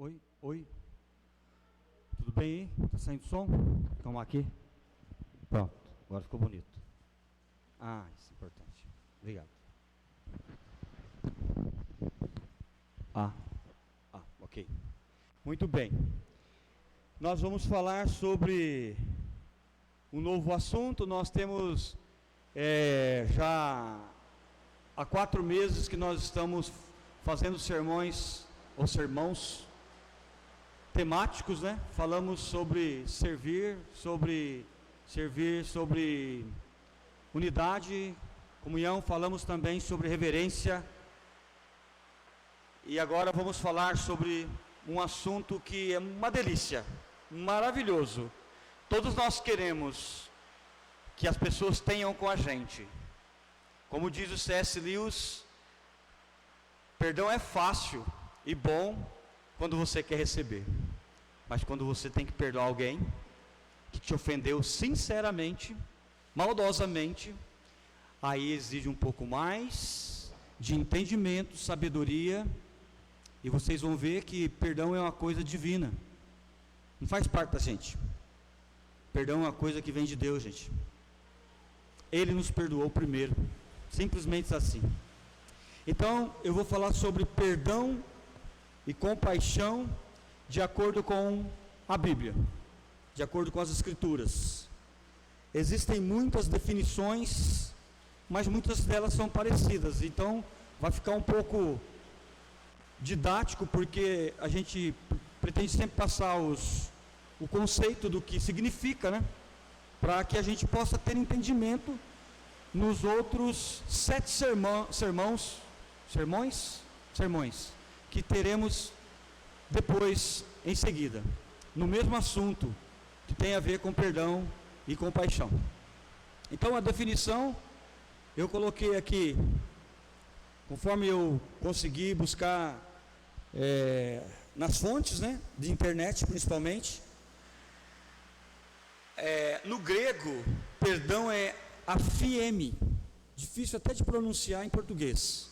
Oi, oi. Tudo bem aí? Tá saindo som? Calma aqui. Pronto, agora ficou bonito. Isso é importante. Obrigado. Ok. Muito bem. Nós vamos falar sobre um novo assunto. Nós temos já há 4 meses que nós estamos fazendo sermões ou sermãos temáticos, né? Falamos sobre servir, sobre unidade, comunhão, falamos também sobre reverência. E agora vamos falar sobre um assunto que é uma delícia, maravilhoso. Todos nós queremos que as pessoas tenham com a gente. Como diz o C.S. Lewis, perdão é fácil e bom quando você quer receber. Mas quando você tem que perdoar alguém que te ofendeu sinceramente, maldosamente, aí exige um pouco mais de entendimento, sabedoria, e vocês vão ver que perdão é uma coisa divina, não faz parte da gente. Perdão é uma coisa que vem de Deus, gente. Ele nos perdoou primeiro, simplesmente assim. Então, eu vou falar sobre perdão e compaixão de acordo com a Bíblia, de acordo com as Escrituras. Existem muitas definições, mas muitas delas são parecidas, então vai ficar um pouco didático, porque a gente pretende sempre passar o conceito do que significa, né? Para que a gente possa ter entendimento nos outros 7 sermões que teremos depois, em seguida, no mesmo assunto que tem a ver com perdão e compaixão. Então, a definição eu coloquei aqui, conforme eu consegui buscar nas fontes, né, de internet principalmente. No grego, perdão é aphiemi, difícil até de pronunciar em português.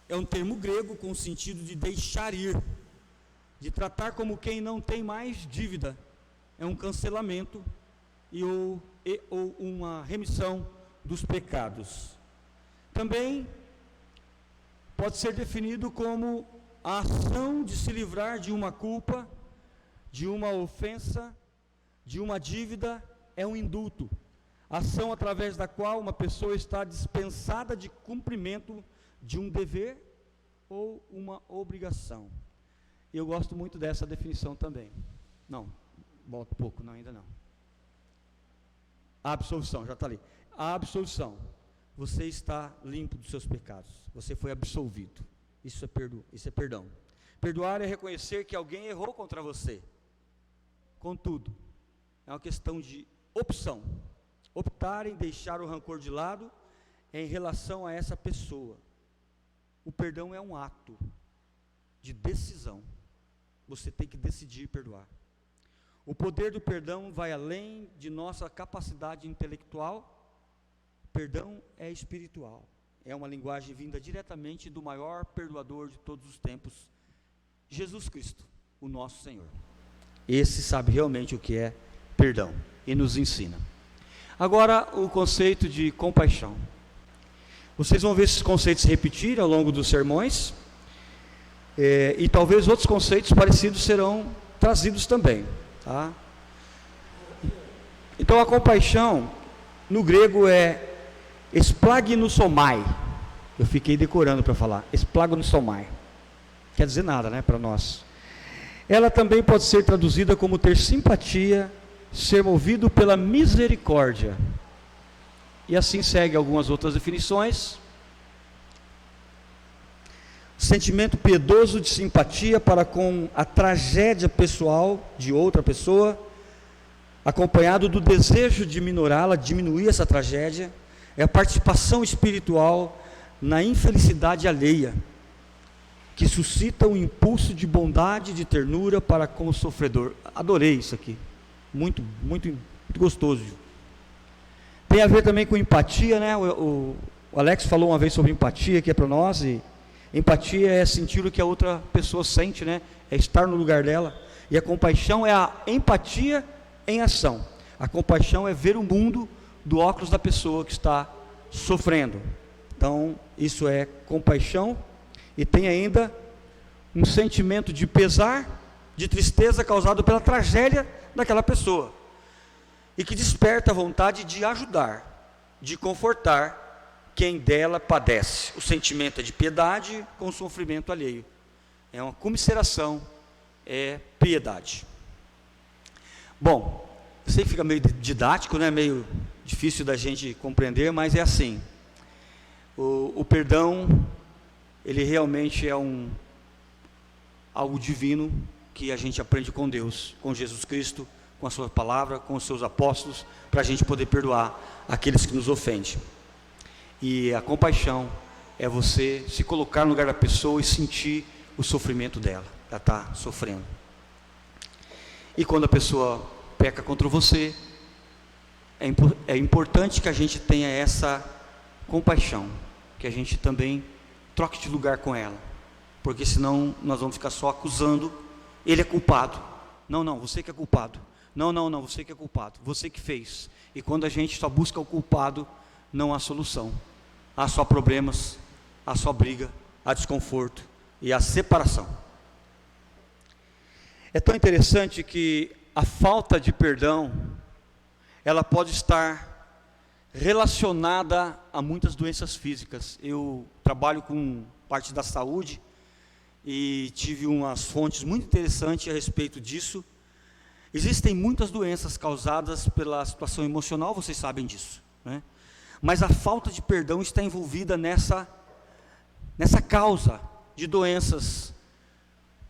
É um termo grego com o sentido de deixar ir, de tratar como quem não tem mais dívida. É um cancelamento ou uma remissão dos pecados. Também pode ser definido como a ação de se livrar de uma culpa, de uma ofensa, de uma dívida. É um indulto, ação através da qual uma pessoa está dispensada de cumprimento de um dever ou uma obrigação. Eu gosto muito dessa definição também. Não, volta um pouco, não, ainda não. A absolvição, já está ali. A absolvição, você está limpo dos seus pecados, você foi absolvido. Isso é perdão. Perdoar é reconhecer que alguém errou contra você. Contudo, é uma questão de opção. Optar em deixar o rancor de lado em relação a essa pessoa. O perdão é um ato de decisão. Você tem que decidir perdoar. O poder do perdão vai além de nossa capacidade intelectual. Perdão é espiritual. É uma linguagem vinda diretamente do maior perdoador de todos os tempos, Jesus Cristo, o nosso Senhor. Esse sabe realmente o que é perdão e nos ensina. Agora, o conceito de compaixão. Vocês vão ver esses conceitos se repetir ao longo dos sermões, e talvez outros conceitos parecidos serão trazidos também, tá? Então, a compaixão no grego é esplagnosomai. Eu fiquei decorando para falar esplagnosomai. Quer dizer nada, né, para nós. Ela também pode ser traduzida como ter simpatia, ser movido pela misericórdia. E assim segue algumas outras definições. Sentimento piedoso de simpatia para com a tragédia pessoal de outra pessoa, acompanhado do desejo de minorá-la, diminuir essa tragédia. É a participação espiritual na infelicidade alheia, que suscita um impulso de bondade, de ternura para com o sofredor. Adorei isso aqui, muito gostoso. Tem a ver também com empatia, né? O Alex falou uma vez sobre empatia, que é para nós, e empatia é sentir o que a outra pessoa sente, né? é estar no lugar dela, e a compaixão é a empatia em ação. A compaixão é ver o mundo do óculos da pessoa que está sofrendo. Então, isso é compaixão. E tem ainda um sentimento de pesar, de tristeza causado pela tragédia daquela pessoa, e que desperta a vontade de ajudar, de confortar quem dela padece. O sentimento é de piedade com o sofrimento alheio. É uma comiseração, é piedade. Bom, eu sei que fica meio didático, né? Meio difícil da gente compreender, mas é assim. O perdão, ele realmente é algo divino que a gente aprende com Deus, com Jesus Cristo, com a sua palavra, com os seus apóstolos, para a gente poder perdoar aqueles que nos ofendem. E a compaixão é você se colocar no lugar da pessoa e sentir o sofrimento dela. Ela está sofrendo. E quando a pessoa peca contra você, é importante que a gente tenha essa compaixão, que a gente também troque de lugar com ela, porque senão nós vamos ficar só acusando. Ele é culpado. Não, você que é culpado. Não, você que é culpado. Você que fez. E quando a gente só busca o culpado, não há solução. Há só problemas, há só briga, há desconforto e há separação. É tão interessante que a falta de perdão, ela pode estar relacionada a muitas doenças físicas. Eu trabalho com parte da saúde e tive umas fontes muito interessantes a respeito disso. Existem muitas doenças causadas pela situação emocional, vocês sabem disso, né? Mas a falta de perdão está envolvida nessa causa de doenças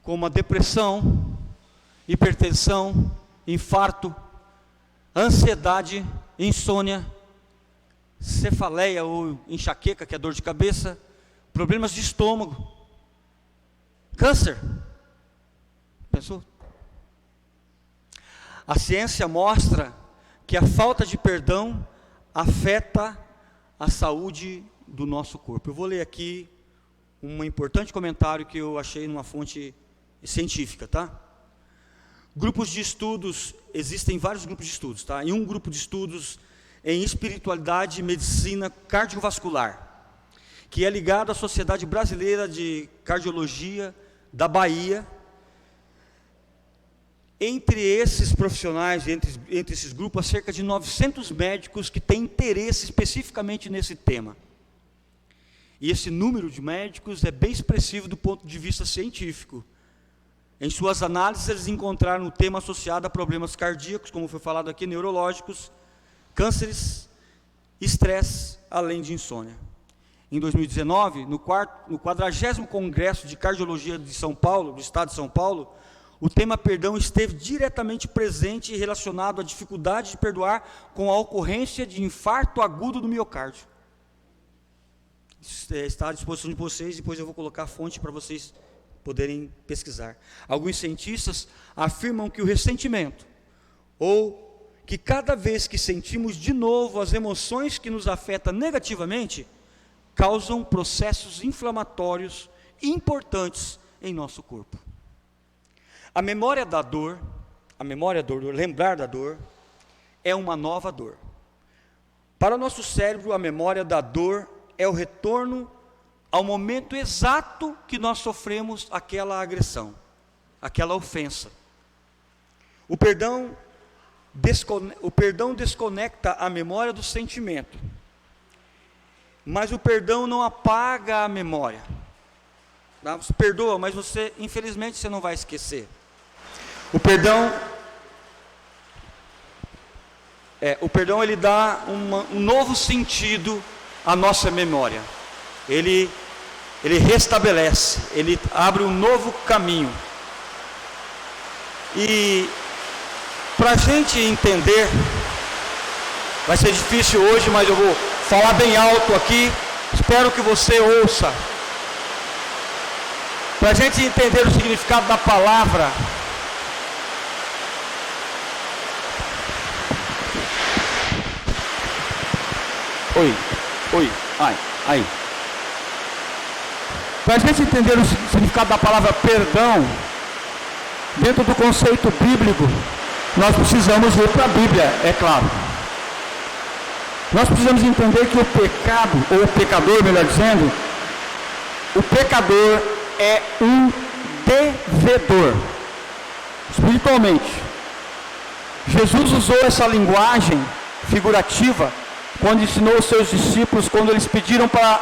como a depressão, hipertensão, infarto, ansiedade, insônia, cefaleia ou enxaqueca, que é dor de cabeça, problemas de estômago, câncer. Pensou? A ciência mostra que a falta de perdão afeta a saúde do nosso corpo. Eu vou ler aqui um importante comentário que eu achei numa fonte científica, tá? Grupos de estudos, existem vários grupos de estudos, tá? E um grupo de estudos em espiritualidade e medicina cardiovascular, que é ligado à Sociedade Brasileira de Cardiologia da Bahia. Entre esses profissionais, entre esses grupos, há cerca de 900 médicos que têm interesse especificamente nesse tema. E esse número de médicos é bem expressivo do ponto de vista científico. Em suas análises, eles encontraram o tema associado a problemas cardíacos, como foi falado aqui, neurológicos, cânceres, estresse, além de insônia. Em 2019, no 40º Congresso de Cardiologia de São Paulo, do Estado de São Paulo, o tema perdão esteve diretamente presente e relacionado à dificuldade de perdoar com a ocorrência de infarto agudo do miocárdio. Isso está à disposição de vocês, depois eu vou colocar a fonte para vocês poderem pesquisar. Alguns cientistas afirmam que o ressentimento, ou que cada vez que sentimos de novo as emoções que nos afetam negativamente, causam processos inflamatórios importantes em nosso corpo. A memória da dor, lembrar da dor, é uma nova dor. Para o nosso cérebro, a memória da dor é o retorno ao momento exato que nós sofremos aquela agressão, aquela ofensa. O perdão desconecta a memória do sentimento, mas o perdão não apaga a memória. Você perdoa, mas infelizmente, você não vai esquecer. O perdão ele dá um novo sentido à nossa memória. Ele restabelece, ele abre um novo caminho. E para a gente entender, vai ser difícil hoje, mas eu vou falar bem alto aqui, espero que você ouça. Para a gente entender o significado da palavra, ai. Para a gente entender o significado da palavra perdão, Dentro do conceito bíblico, nós precisamos ir para a Bíblia, é claro. Nós precisamos entender que o pecado, ou o pecador, melhor dizendo, o pecador é um devedor, espiritualmente. Jesus usou essa linguagem figurativa quando ensinou os seus discípulos, quando eles pediram para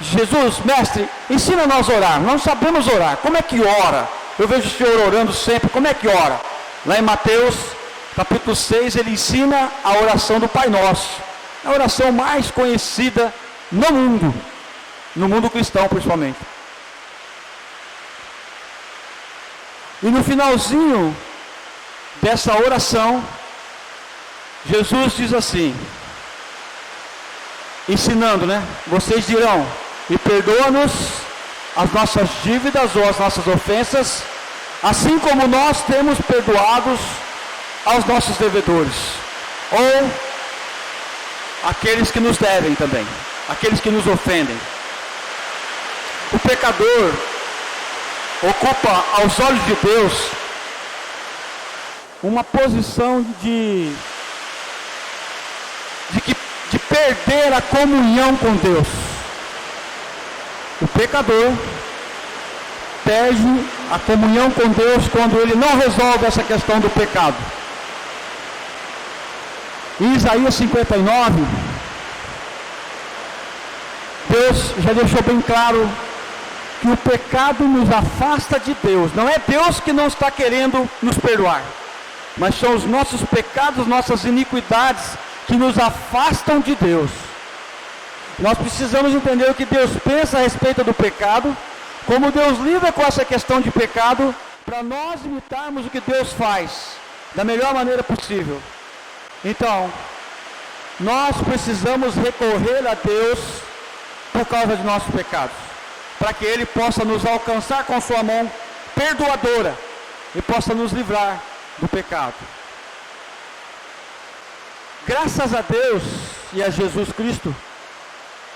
Jesus: mestre, ensina nós a orar, nós sabemos orar, como é que ora? Eu vejo o Senhor orando sempre, como é que ora? Lá em Mateus, capítulo 6, ele ensina a oração do Pai Nosso, a oração mais conhecida no mundo cristão principalmente. E no finalzinho dessa oração, Jesus diz assim, ensinando, vocês dirão: e perdoa-nos as nossas dívidas ou as nossas ofensas, assim como nós temos perdoados aos nossos devedores, ou aqueles que nos devem também, aqueles que nos ofendem. O pecador ocupa aos olhos de Deus uma posição de perder a comunhão com Deus. O pecador perde a comunhão com Deus quando ele não resolve essa questão do pecado. Em Isaías 59, Deus já deixou bem claro que o pecado nos afasta de Deus. Não é Deus que não está querendo nos perdoar, mas são os nossos pecados, nossas iniquidades que nos afastam de Deus. Nós precisamos entender o que Deus pensa a respeito do pecado, como Deus lida com essa questão de pecado, para nós imitarmos o que Deus faz da melhor maneira possível. Então, nós precisamos recorrer a Deus por causa de nossos pecados, para que Ele possa nos alcançar com sua mão perdoadora e possa nos livrar do pecado. Graças a Deus e a Jesus Cristo,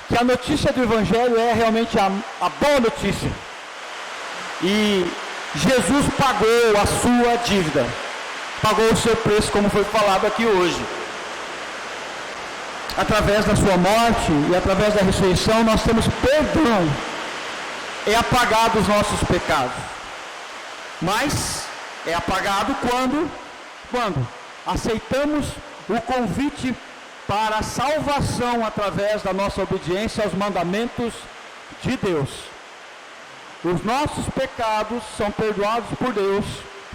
que a notícia do Evangelho é realmente a boa notícia. E Jesus pagou a sua dívida, pagou o seu preço, como foi falado aqui hoje. Através da sua morte e através da ressurreição, nós temos perdão. É apagado os nossos pecados. Mas é apagado quando aceitamos o convite para a salvação através da nossa obediência aos mandamentos de Deus. Os nossos pecados são perdoados por Deus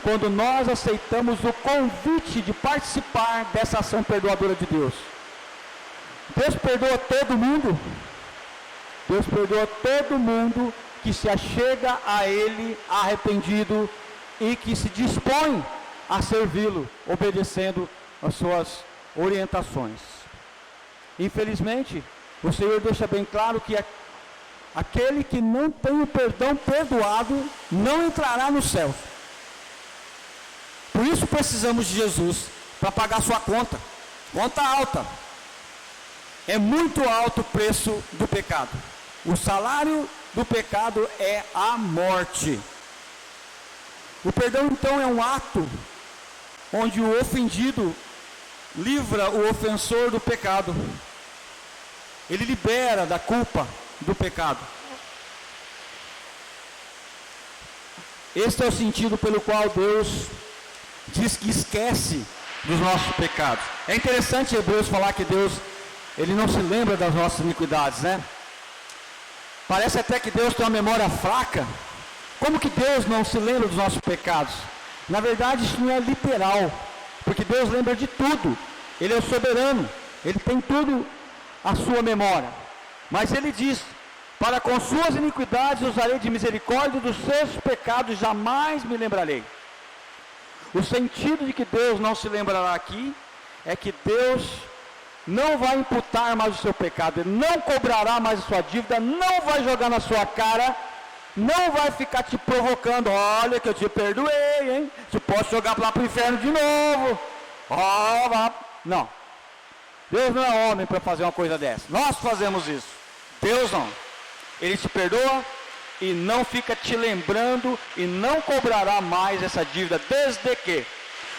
quando nós aceitamos o convite de participar dessa ação perdoadora de Deus. Deus perdoa todo mundo. Deus perdoa todo mundo que se achega a Ele arrependido e que se dispõe a servi-lo, obedecendo as suas orientações. Infelizmente, o Senhor deixa bem claro que aquele que não tem o perdão perdoado não entrará no céu. Por isso precisamos de Jesus para pagar sua conta alta. É muito alto o preço do pecado. O salário do pecado é a morte. O perdão então é um ato onde o ofendido livra o ofensor do pecado. Ele libera da culpa do pecado. Este é o sentido pelo qual Deus diz que esquece dos nossos pecados. É interessante Hebreus falar que Deus, Ele não se lembra das nossas iniquidades, Parece até que Deus tem uma memória fraca. Como que Deus não se lembra dos nossos pecados? Na verdade, isso não é literal, porque Deus lembra de tudo. Ele é o soberano, Ele tem tudo à sua memória. Mas Ele diz: para com suas iniquidades usarei de misericórdia, dos seus pecados jamais me lembrarei. O sentido de que Deus não se lembrará aqui é que Deus não vai imputar mais o seu pecado, Ele não cobrará mais a sua dívida, não vai jogar na sua cara, não vai ficar te provocando: olha que eu te perdoei, hein? Você pode jogar lá para o inferno de novo. Não. Deus não é homem para fazer uma coisa dessa. Nós fazemos isso. Deus não. Ele te perdoa e não fica te lembrando e não cobrará mais essa dívida, desde que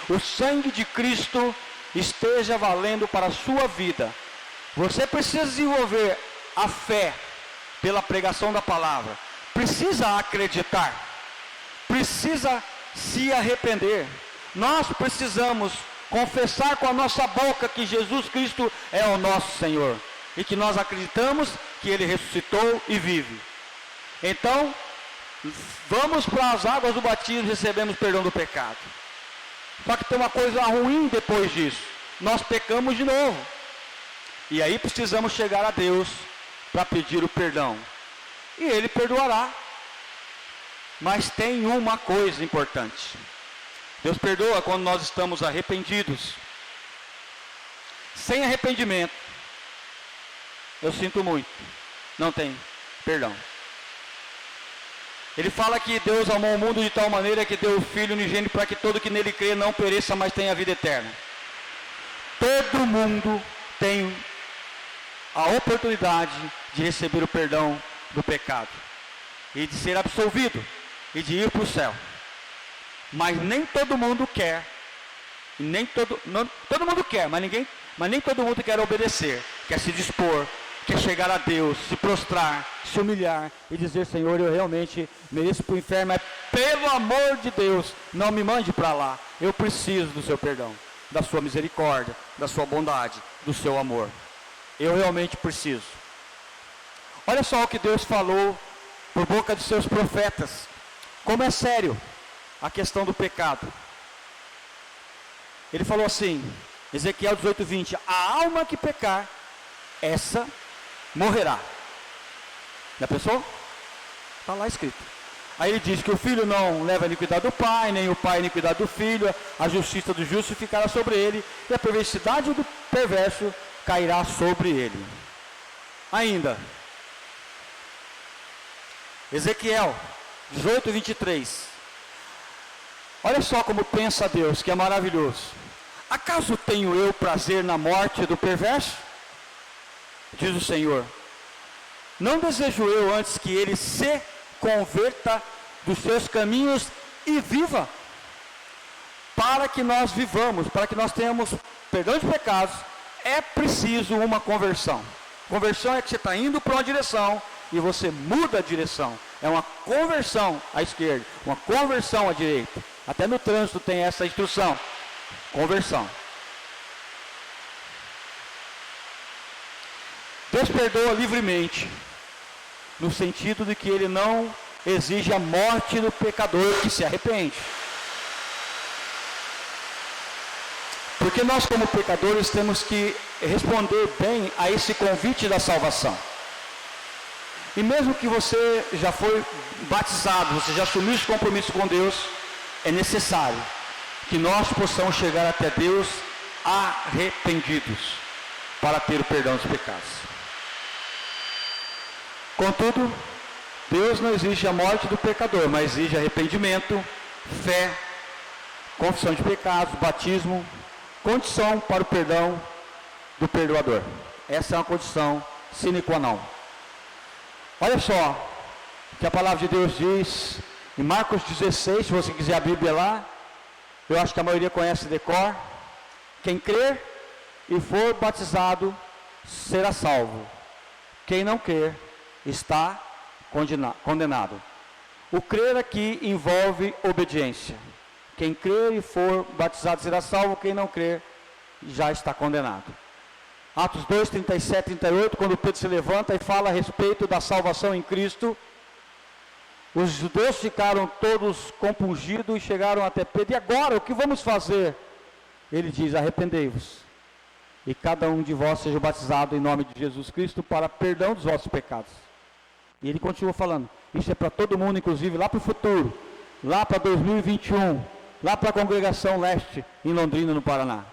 o sangue de Cristo esteja valendo para a sua vida. Você precisa desenvolver a fé pela pregação da palavra, precisa acreditar, precisa se arrepender. Nós precisamos confessar com a nossa boca que Jesus Cristo é o nosso Senhor e que nós acreditamos que Ele ressuscitou e vive. Então, vamos para as águas do batismo e recebemos perdão do pecado. Só que tem uma coisa ruim depois disso: nós pecamos de novo. E aí precisamos chegar a Deus para pedir o perdão. E Ele perdoará. Mas tem uma coisa importante: Deus perdoa quando nós estamos arrependidos. Sem arrependimento, eu sinto muito, não tem perdão. Ele fala que Deus amou o mundo de tal maneira que deu o Filho unigênito para que todo que nele crê não pereça, mas tenha a vida eterna. Todo mundo tem a oportunidade de receber o perdão do pecado e de ser absolvido e de ir para o céu. Mas nem todo mundo quer, todo mundo quer, mas nem todo mundo quer obedecer, quer se dispor, quer chegar a Deus, se prostrar, se humilhar e dizer: Senhor, eu realmente mereço para o inferno, mas pelo amor de Deus, não me mande para lá. Eu preciso do seu perdão, da sua misericórdia, da sua bondade, do seu amor. Eu realmente preciso. Olha só o que Deus falou por boca de seus profetas. Como é sério a questão do pecado. Ele falou assim, Ezequiel 18:20: a alma que pecar, essa morrerá. Já pensou? Está lá escrito. Aí ele diz que o filho não leva a iniquidade do pai, nem o pai a iniquidade do filho, a justiça do justo ficará sobre ele, e a perversidade do perverso cairá sobre ele. Ainda, Ezequiel 18:23. Olha só como pensa Deus, que é maravilhoso. Acaso tenho eu prazer na morte do perverso? Diz o Senhor. Não desejo eu antes que ele se converta dos seus caminhos e viva? Para que nós vivamos, para que nós tenhamos perdão de pecados, é preciso uma conversão. Conversão é que você está indo para uma direção e você muda a direção. É uma conversão à esquerda, uma conversão à direita. Até no trânsito tem essa instrução. Conversão. Deus perdoa livremente, no sentido de que Ele não exige a morte do pecador que se arrepende. Porque nós, como pecadores, temos que responder bem a esse convite da salvação. E mesmo que você já foi batizado, você já assumiu esse compromisso com Deus, é necessário que nós possamos chegar até Deus arrependidos, para ter o perdão dos pecados. Contudo, Deus não exige a morte do pecador, mas exige arrependimento, fé, confissão de pecados, batismo, condição para o perdão do perdoador. Essa é uma condição sine qua non. Olha só o que a palavra de Deus diz em Marcos 16, se você quiser a Bíblia lá, eu acho que a maioria conhece de cor. Quem crer e for batizado será salvo. Quem não crer está condenado. O crer aqui envolve obediência. Quem crer e for batizado será salvo, quem não crer já está condenado. Atos 2, 37, 38, quando Pedro se levanta e fala a respeito da salvação em Cristo, os judeus ficaram todos compungidos e chegaram até Pedro: e agora, o que vamos fazer? Ele diz: arrependei-vos, e cada um de vós seja batizado em nome de Jesus Cristo para perdão dos vossos pecados. E ele continua falando, isso é para todo mundo, inclusive lá para o futuro, lá para 2021, lá para a Congregação Leste, em Londrina, no Paraná.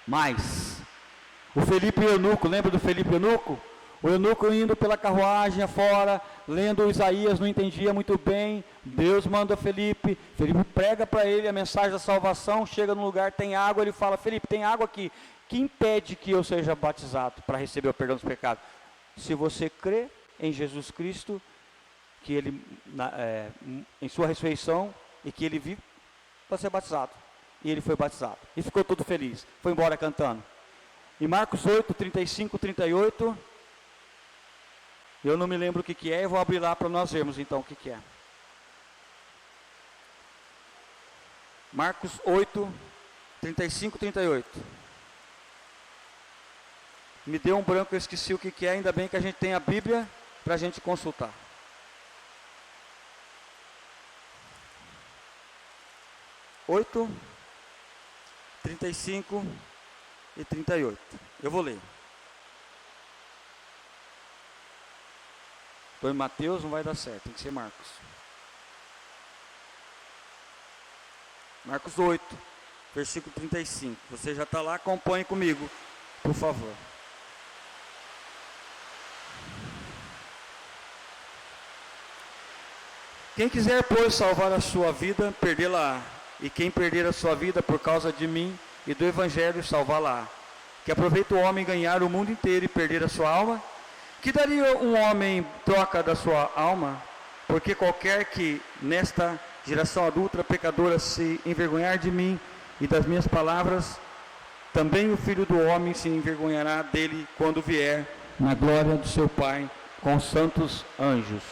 Mas, o Felipe Eunuco, lembra do Felipe Eunuco? O eunuco indo pela carruagem afora, lendo Isaías, não entendia muito bem. Deus manda Felipe prega para ele a mensagem da salvação, chega no lugar, tem água, ele fala: Felipe, tem água aqui, que impede que eu seja batizado para receber o perdão dos pecados? Se você crê em Jesus Cristo que ele, em sua ressurreição, e que ele vive para ser batizado. E ele foi batizado. E ficou todo feliz. Foi embora cantando. Em Marcos 8, 35, 38, eu não me lembro o que é, eu vou abrir lá para nós vermos então o que é. Marcos 8, 35, 38. Me deu um branco, eu esqueci o que é, ainda bem que a gente tem a Bíblia para a gente consultar. Oito, 35 e 38. Eu vou ler. Estou em Mateus, não vai dar certo, tem que ser Marcos. Marcos 8, versículo 35. Você já está lá, acompanhe comigo, por favor. Quem quiser, pois, salvar a sua vida, perdê-la-á. E quem perder a sua vida por causa de mim e do Evangelho, salvá-la-á. Que aproveita o homem ganhar o mundo inteiro e perder a sua alma? Que daria um homem em troca da sua alma? Porque qualquer que nesta geração adulta, pecadora, se envergonhar de mim e das minhas palavras, também o Filho do Homem se envergonhará dele quando vier na glória do seu Pai com os santos anjos.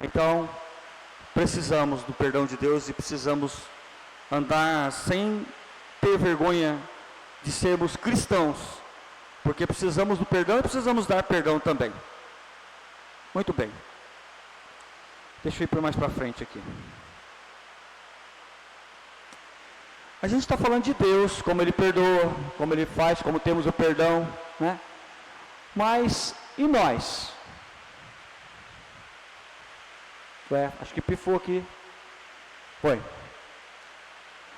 Então, precisamos do perdão de Deus e precisamos andar sem ter vergonha de sermos cristãos, porque precisamos do perdão e precisamos dar perdão também. Muito bem. Deixa eu ir mais para frente aqui. A gente está falando de Deus, como Ele perdoa, como Ele faz, como temos o perdão, né? Mas, e nós? Acho que pifou aqui. Foi.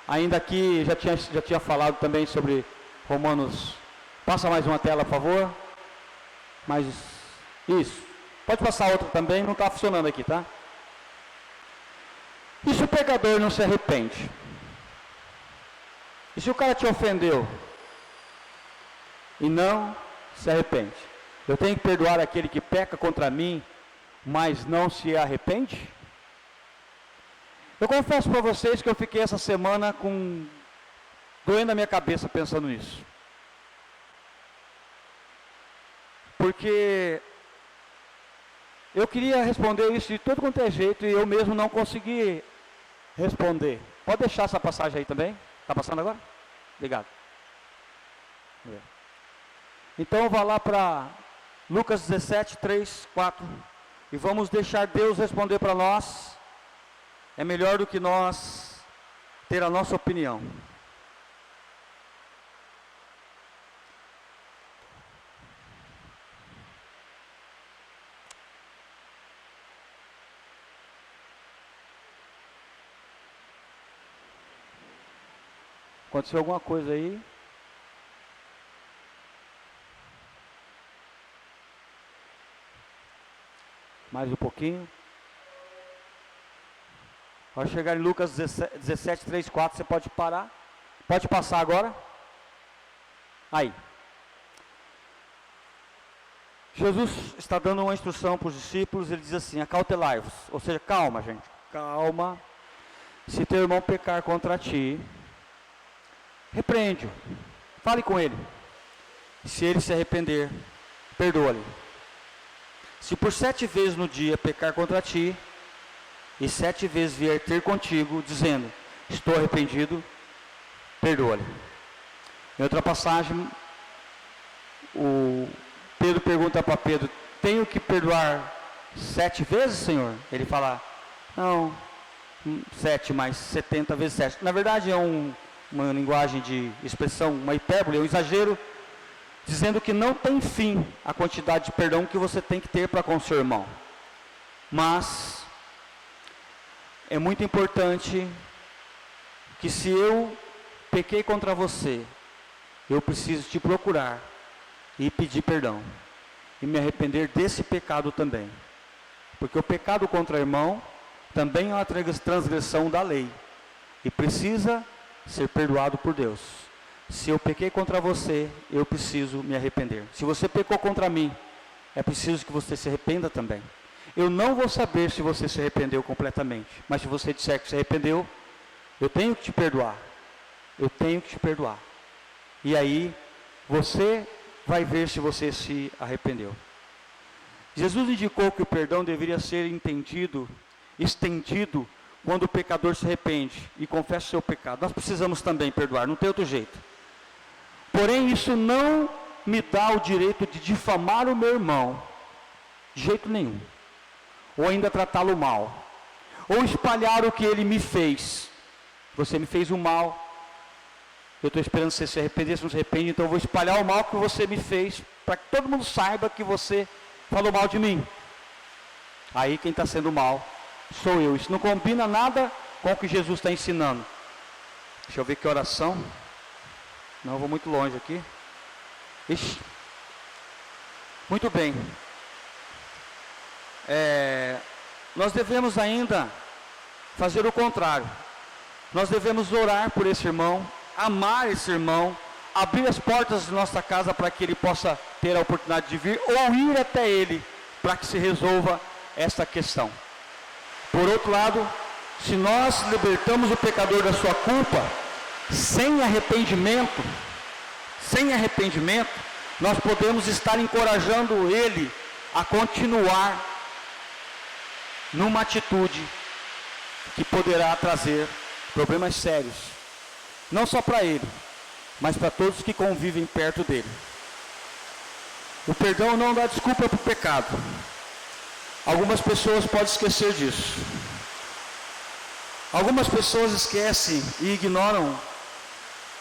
Ainda aqui, já tinha falado também sobre Romanos. Passa mais uma tela, por favor. Mas, isso. Pode passar outra também, não está funcionando aqui, tá? E se o pecador não se arrepende? E se o cara te ofendeu e não se arrepende? Eu tenho que perdoar aquele que peca contra mim, mas não se arrepende? Eu confesso para vocês que eu fiquei essa semana doendo a minha cabeça pensando nisso. Porque eu queria responder isso de todo quanto é jeito e eu mesmo não consegui responder. Pode deixar essa passagem aí também? Está passando agora? Obrigado. Então vá lá para Lucas 17, 3, 4. E vamos deixar Deus responder para nós. É melhor do que nós ter a nossa opinião. Aconteceu alguma coisa aí? Mais um pouquinho. Ao chegar em Lucas 17, 3, 4, você pode parar. Pode passar agora. Aí. Jesus está dando uma instrução para os discípulos, ele diz assim, acautelai-vos. Ou seja, calma, gente. Calma. Se teu irmão pecar contra ti, repreende-o. Fale com ele. Se ele se arrepender, perdoa-lhe. Se por 7 vezes no dia pecar contra ti, e 7 vezes vier ter contigo, dizendo, estou arrependido, perdoa-lhe. Em outra passagem, o Pedro pergunta para Pedro, tenho que perdoar 7 vezes, Senhor? Ele fala, não, 7 mais 70 vezes 7. Na verdade é uma linguagem de expressão, uma hipérbole, um exagero, dizendo que não tem fim a quantidade de perdão que você tem que ter para com o seu irmão. Mas é muito importante que se eu pequei contra você, eu preciso te procurar e pedir perdão. E me arrepender desse pecado também. Porque o pecado contra o irmão também é uma transgressão da lei. E precisa ser perdoado por Deus. Se eu pequei contra você, eu preciso me arrepender. Se você pecou contra mim, é preciso que você se arrependa também. Eu não vou saber se você se arrependeu completamente, mas se você disser que se arrependeu, eu tenho que te perdoar. Eu tenho que te perdoar. E aí, você vai ver se você se arrependeu. Jesus indicou que o perdão deveria ser entendido, estendido, quando o pecador se arrepende e confessa o seu pecado. Nós precisamos também perdoar, não tem outro jeito. Porém, isso não me dá o direito de difamar o meu irmão, de jeito nenhum. Ou ainda tratá-lo mal. Ou espalhar o que ele me fez. Você me fez um mal. Eu estou esperando você se arrepender, se não se arrepende, então eu vou espalhar o mal que você me fez, para que todo mundo saiba que você falou mal de mim. Aí quem está sendo mal sou eu. Isso não combina nada com o que Jesus está ensinando. Deixa eu ver que oração. Não, eu vou muito longe aqui. Ixi. Muito bem. Nós devemos ainda fazer o contrário. Nós devemos orar por esse irmão, amar esse irmão, abrir as portas de nossa casa para que ele possa ter a oportunidade de vir, ou ir até ele para que se resolva essa questão. Por outro lado, se nós libertamos o pecador da sua culpa, sem arrependimento, nós podemos estar encorajando ele a continuar numa atitude que poderá trazer problemas sérios, não só para ele, mas para todos que convivem perto dele. O perdão não dá desculpa para o pecado. Algumas pessoas podem esquecer disso. Algumas pessoas esquecem e ignoram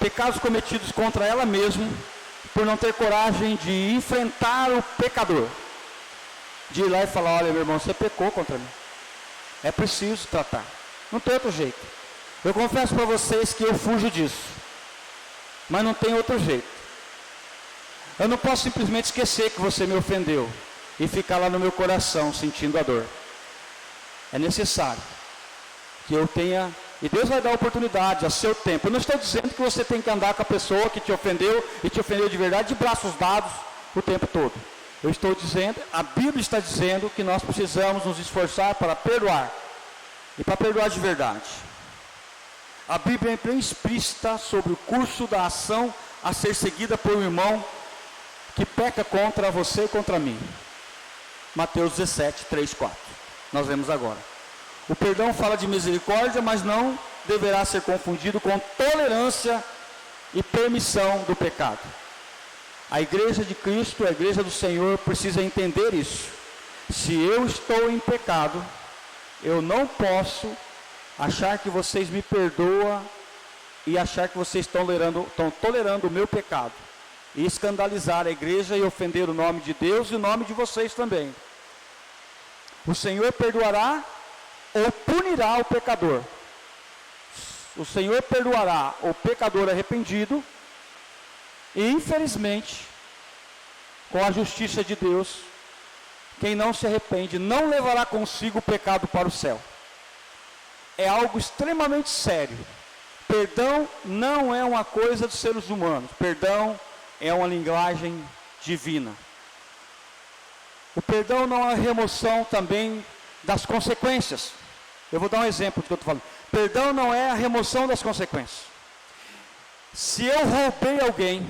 pecados cometidos contra ela mesma, por não ter coragem de enfrentar o pecador, de ir lá e falar: olha, meu irmão, você pecou contra mim, é preciso tratar, não tem outro jeito. Eu confesso para vocês que eu fujo disso, mas não tem outro jeito. Eu não posso simplesmente esquecer que você me ofendeu e ficar lá no meu coração sentindo a dor. É necessário que eu tenha, e Deus vai dar oportunidade a seu tempo. Eu não estou dizendo que você tem que andar com a pessoa que te ofendeu e te ofendeu de verdade de braços dados o tempo todo. Eu estou dizendo, a Bíblia está dizendo que nós precisamos nos esforçar para perdoar, e para perdoar de verdade. A Bíblia é bem explícita sobre o curso da ação a ser seguida por um irmão que peca contra você e contra mim. Mateus 17, 3, 4. Nós vemos agora. O perdão fala de misericórdia, mas não deverá ser confundido com tolerância e permissão do pecado. A igreja de Cristo, a igreja do Senhor, precisa entender isso. Se eu estou em pecado, eu não posso achar que vocês me perdoam e achar que vocês estão tolerando o meu pecado, e escandalizar a igreja e ofender o nome de Deus e o nome de vocês também. O Senhor perdoará ou punirá o pecador. O Senhor perdoará o pecador arrependido, e infelizmente, com a justiça de Deus, quem não se arrepende não levará consigo o pecado para o céu. É algo extremamente sério. Perdão não é uma coisa dos seres humanos. Perdão é uma linguagem divina. O perdão não é a remoção também das consequências. Eu vou dar um exemplo do que eu estou falando. Perdão não é a remoção das consequências. Se eu roubei alguém,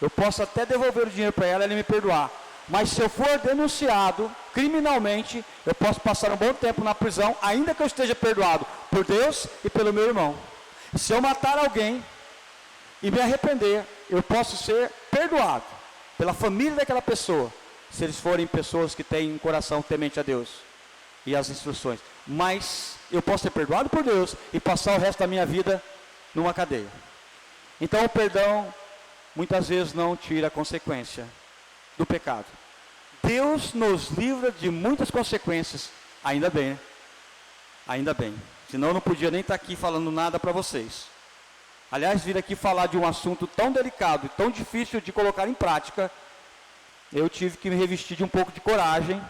eu posso até devolver o dinheiro para ela e me perdoar. Mas se eu for denunciado criminalmente, eu posso passar um bom tempo na prisão, ainda que eu esteja perdoado por Deus e pelo meu irmão. Se eu matar alguém e me arrepender, eu posso ser perdoado pela família daquela pessoa, se eles forem pessoas que têm um coração temente a Deus e as instruções. Mas eu posso ser perdoado por Deus e passar o resto da minha vida numa cadeia. Então o perdão muitas vezes não tira a consequência do pecado. Deus nos livra de muitas consequências, ainda bem, né? Ainda bem, senão eu não podia nem estar aqui falando nada para vocês. Aliás, vir aqui falar de um assunto tão delicado e tão difícil de colocar em prática, eu tive que me revestir de um pouco de coragem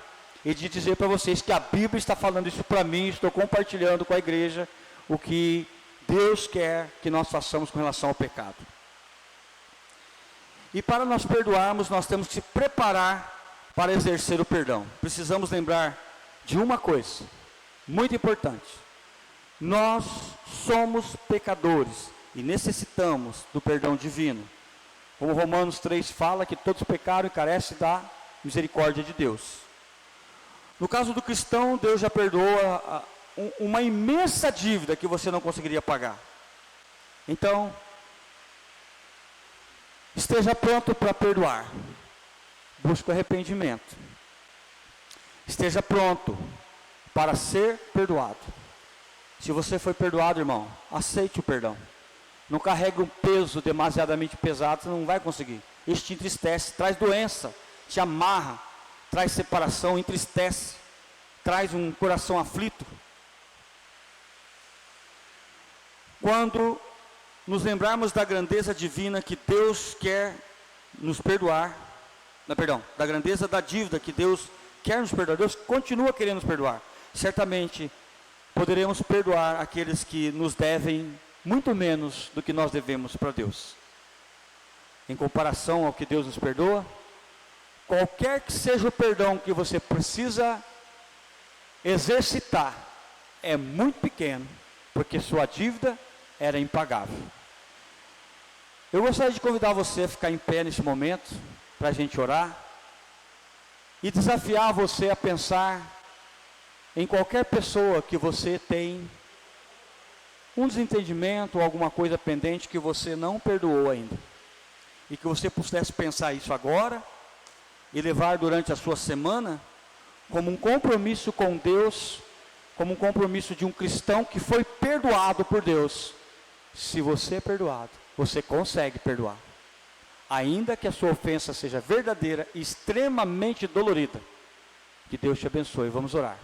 e de dizer para vocês que a Bíblia está falando isso para mim, estou compartilhando com a igreja o que Deus quer que nós façamos com relação ao pecado. E para nós perdoarmos, nós temos que se preparar para exercer o perdão, precisamos lembrar de uma coisa muito importante. Nós somos pecadores e necessitamos do perdão divino. Como Romanos 3 fala que todos pecaram e carecem da misericórdia de Deus. No caso do cristão, Deus já perdoa uma imensa dívida que você não conseguiria pagar. Então, esteja pronto para perdoar. Busque o arrependimento. Esteja pronto para ser perdoado. Se você foi perdoado, irmão, aceite o perdão. Não carregue um peso demasiadamente pesado, você não vai conseguir. Isso te entristece, traz doença, te amarra, traz separação, entristece, traz um coração aflito. Quando nos lembrarmos da grandeza divina que Deus quer nos perdoar, da grandeza da dívida que Deus quer nos perdoar, Deus continua querendo nos perdoar. Certamente poderemos perdoar aqueles que nos devem muito menos do que nós devemos para Deus. Em comparação ao que Deus nos perdoa, qualquer que seja o perdão que você precisa exercitar, é muito pequeno, porque sua dívida era impagável. Eu gostaria de convidar você a ficar em pé nesse momento, para a gente orar, e desafiar você a pensar em qualquer pessoa que você tem um desentendimento ou alguma coisa pendente que você não perdoou ainda. E que você pudesse pensar isso agora e levar durante a sua semana como um compromisso com Deus, como um compromisso de um cristão que foi perdoado por Deus. Se você é perdoado, você consegue perdoar. Ainda que a sua ofensa seja verdadeira e extremamente dolorida. Que Deus te abençoe. Vamos orar.